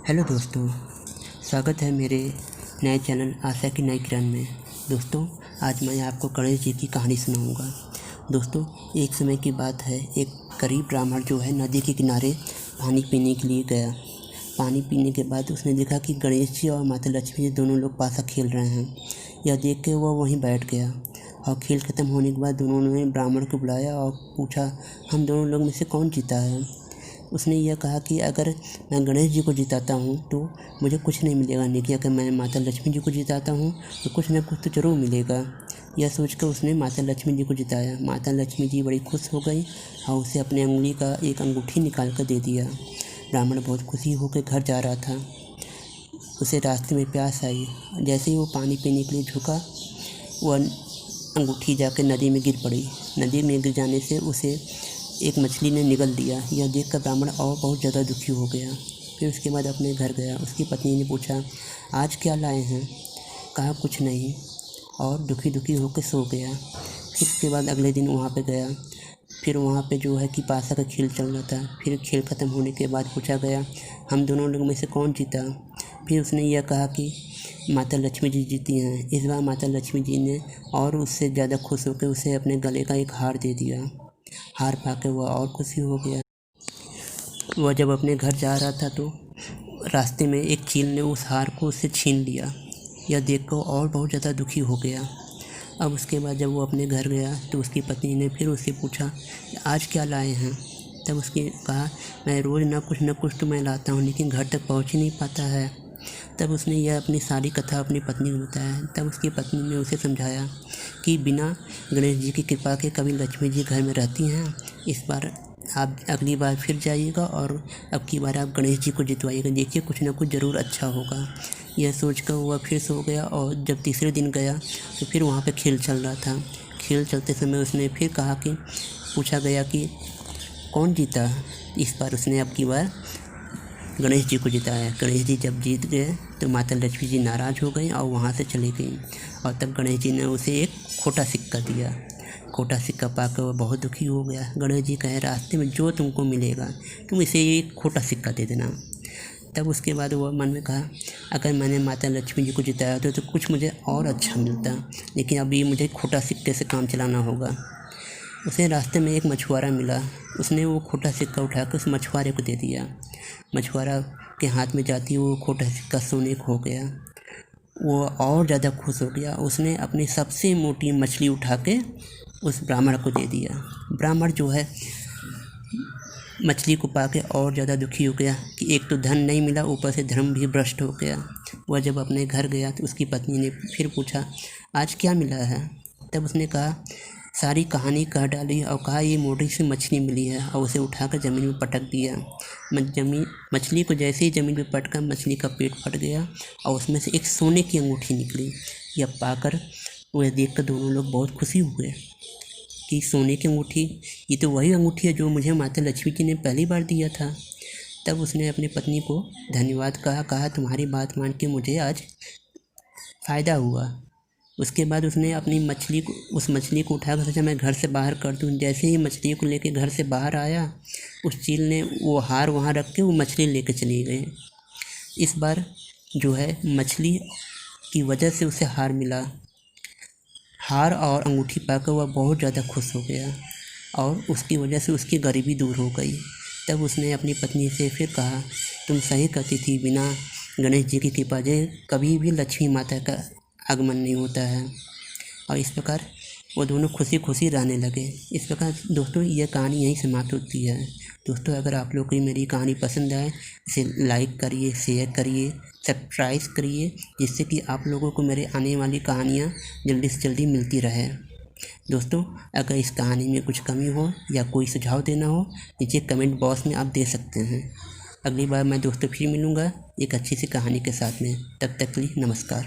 Hello दोस्तों, स्वागत है मेरे नए चैनल आशा की नई किरण में। दोस्तों, आज मैं आपको गणेश जी की कहानी सुनाऊंगा। दोस्तों, एक समय की बात है, एक गरीब ब्राह्मण जो है नदी के किनारे पानी पीने के लिए गया। पानी पीने के बाद उसने देखा कि गणेश जी और माता लक्ष्मी जी दोनों लोग पासा खेल रहे हैं। यह देख के वह वहीं बैठ गया और खेल ख़त्म होने के बाद दोनों ने ब्राह्मण को बुलाया और पूछा, हम दोनों लोग में से कौन जीता है। उसने यह कहा कि अगर मैं गणेश जी को जिताता हूँ तो मुझे कुछ नहीं मिलेगा, लेकिन अगर मैं माता लक्ष्मी जी को जिताता हूँ तो कुछ ना कुछ तो ज़रूर मिलेगा। यह सोचकर उसने माता लक्ष्मी जी को जिताया। माता लक्ष्मी जी बड़ी खुश हो गई और उसे अपने उंगली का एक अंगूठी निकाल कर दे दिया। ब्राह्मण बहुत खुशी होकर घर जा रहा था। उसे रास्ते में प्यास आई। जैसे ही वो पानी पीने के लिए झुका, वह अंगूठी जाकर नदी में गिर पड़ी। नदी में गिर जाने से उसे एक मछली ने निगल लिया। यह देखकर ब्राह्मण और बहुत ज़्यादा दुखी हो गया। फिर उसके बाद अपने घर गया। उसकी पत्नी ने पूछा, आज क्या लाए हैं? कहा, कुछ नहीं, और दुखी दुखी होकर सो गया। फिर उसके बाद अगले दिन वहाँ पे गया। फिर वहाँ पे जो है कि पासा का खेल चल रहा था। फिर खेल ख़त्म होने के बाद पूछा गया, हम दोनों लोगों में से कौन जीता? फिर उसने यह कहा कि माता लक्ष्मी जी जीती हैं। इस बार माता लक्ष्मी जी ने और उससे ज़्यादा खुश होकर उसे अपने गले का एक हार दे दिया। हार पाकर वह और खुशी हो गया। वह जब अपने घर जा रहा था तो रास्ते में एक चील ने उस हार को उससे छीन लिया। यह देखकर और बहुत ज़्यादा दुखी हो गया। अब उसके बाद जब वो अपने घर गया तो उसकी पत्नी ने फिर उससे पूछा, आज क्या लाए हैं? तब उसने कहा, मैं रोज़ ना कुछ तो मैं लाता हूँ, लेकिन घर तक पहुँच ही नहीं पाता है। तब उसने यह अपनी सारी कथा अपनी पत्नी को बताया। तब उसकी पत्नी ने उसे समझाया कि बिना गणेश जी की कृपा के कभी लक्ष्मी जी घर में रहती हैं। इस बार आप अगली बार फिर जाइएगा और अब की बार आप गणेश जी को जितवाइएगा, देखिए कुछ ना कुछ ज़रूर अच्छा होगा। यह सोचकर वह फिर सो गया और जब तीसरे दिन गया तो फिर वहाँ पे खेल चल रहा था। खेल चलते समय उसने फिर कहा कि पूछा गया कि कौन जीता? इस बार उसने अब की बार गणेश जी को जिताया। गणेश जी जब जीत गए तो माता लक्ष्मी जी नाराज़ हो गई और वहाँ से चली गई। और तब गणेश जी ने उसे एक खोटा सिक्का दिया। खोटा सिक्का पाकर वह बहुत दुखी हो गया। गणेश जी कहे, रास्ते में जो तुमको मिलेगा तुम इसे एक खोटा सिक्का दे देना। तब उसके बाद वह मन में कहा, अगर मैंने माता लक्ष्मी जी को जिताया तो कुछ मुझे और अच्छा मिलता, लेकिन अभी मुझे खोटा सिक्के से काम चलाना होगा। उसे रास्ते में एक मछुआरा मिला। उसने वो खोटा सिक्का उठाकर उस मछुआरे को दे दिया। मछुआरा के हाथ में जाती ही वो खोटा सिक्का सोने को हो गया। वो और ज़्यादा खुश हो गया। उसने अपनी सबसे मोटी मछली उठा के उस ब्राह्मण को दे दिया। ब्राह्मण जो है मछली को पाके और ज़्यादा दुखी हो गया कि एक तो धन नहीं मिला, ऊपर से धर्म भी भ्रष्ट हो गया। वह जब अपने घर गया तो उसकी पत्नी ने फिर पूछा, आज क्या मिला है? तब उसने कहा, सारी कहानी कह डाली और कहा, ये मोटी सी मछली मिली है, और उसे उठाकर ज़मीन में पटक दिया। मछली को जैसे ही ज़मीन पर पटका, मछली का पेट फट गया और उसमें से एक सोने की अंगूठी निकली। यह पाकर वह देखकर दोनों लोग बहुत खुशी हुए कि सोने की अंगूठी, ये तो वही अंगूठी है जो मुझे माता लक्ष्मी जी ने पहली बार दिया था। तब उसने अपनी पत्नी को धन्यवाद कहा, तुम्हारी बात मान के मुझे आज फ़ायदा हुआ। उसके बाद उसने अपनी उस मछली को उठाकर सोचा, मैं घर से बाहर कर दूँ। जैसे ही मछली को लेके घर से बाहर आया, उस चील ने वो हार वहाँ रख के वो मछली लेके चली गई। इस बार जो है मछली की वजह से उसे हार मिला। हार और अंगूठी पाकर वह बहुत ज़्यादा खुश हो गया और उसकी वजह से उसकी गरीबी दूर हो गई। तब उसने अपनी पत्नी से फिर कहा, तुम सही कहती थी, बिना गणेश जी की कृपा से कभी भी लक्ष्मी माता का आगमन नहीं होता है। और इस प्रकार वो दोनों खुशी खुशी रहने लगे। इस प्रकार दोस्तों यह कहानी यहीं समाप्त होती है। दोस्तों, अगर आप लोग को मेरी कहानी पसंद आए, इसे लाइक करिए, शेयर करिए, सब्सक्राइब करिए, जिससे कि आप लोगों को मेरे आने वाली कहानियाँ जल्दी से जल्दी मिलती रहे। दोस्तों, अगर इस कहानी में कुछ कमी हो या कोई सुझाव देना हो, नीचे कमेंट बॉक्स में आप दे सकते हैं। अगली बार मैं दोस्तों फिर मिलूँगा एक अच्छी सी कहानी के साथ में। तब तक के लिए नमस्कार।